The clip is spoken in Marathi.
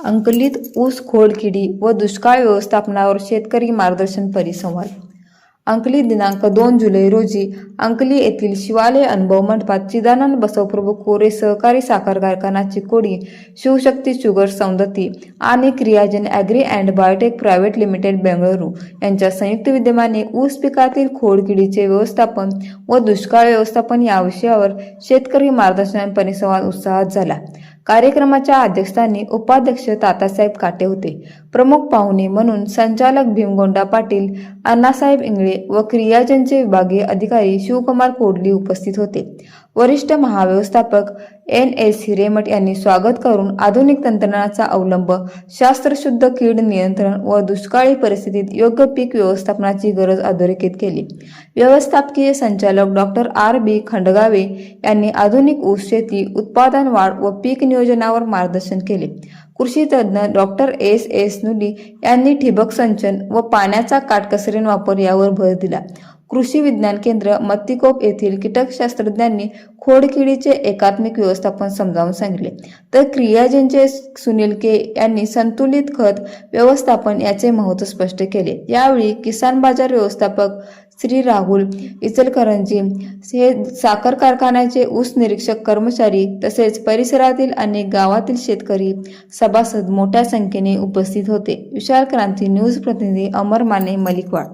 अंकलीत ऊस खोडकिडी व दुष्काळ व्यवस्थापनावर शेतकरी मार्गदर्शन परिसंवाद. अंकली दिनांक 2 जुलै रोजी अंकली येथील शिवालय अनुभव मंडपात चिदानंद बसवप्रभू कोरे सहकारी साखर कारखाना चिकोडी, शिवशक्ती शुगर सौंदती आणि Kriyajan agri and biotech private limited Bengaluru यांच्या संयुक्त विद्यमाने ऊस पिकातील खोडकिडीचे व्यवस्थापन व दुष्काळ व्यवस्थापन या विषयावर शेतकरी मार्गदर्शन परिसंवाद उत्साहात झाला. कार्यक्रमाच्या अध्यक्षस्थानी उपाध्यक्ष तातासाहेब काटे होते. प्रमुख पाहुणे म्हणून संचालक भीमगोंडा पाटील, अण्णासाहेब इंगळे व क्रियाजनचे विभागीय अधिकारी शिवकुमार कोडली उपस्थित होते. वरिष्ठ महाव्यवस्थापक NS हिरेमठ यांनी स्वागत करून आधुनिक तंत्रज्ञानाचा अवलंब, शास्त्रशुद्ध कीड नियंत्रण व दुष्काळी परिस्थितीत योग्य पीक व्यवस्थापनाची गरज अधोरेखित केली. व्यवस्थापकीय संचालक डॉ. RB खंडगावे यांनी आधुनिक ऊस शेती, उत्पादन वाढ व पीक नियोजनावर मार्गदर्शन केले. कृषी तज्ज्ञ डॉ. S नुली यांनी ठिबक सिंचन व पाण्याचा काटकसरीने वापर यावर भर दिला. कृषी विज्ञान केंद्र मत्तिकोप येथील कीटकशास्त्रज्ञांनी खोडकिडीचे एकात्मिक व्यवस्थापन समजावून सांगितले, तर क्रियाजनचे सुनील के यांनी संतुलित खत व्यवस्थापन याचे महत्त्व स्पष्ट केले. यावेळी किसान बाजार व्यवस्थापक श्री राहुल इचलकरंजी हे साखर कारखान्याचे ऊस निरीक्षक कर्मचारी तसेच परिसरातील अनेक गावातील शेतकरी सभासद मोठ्या संख्येने उपस्थित होते. विशाल क्रांती न्यूज प्रतिनिधी अमर माने, मलिकवाड.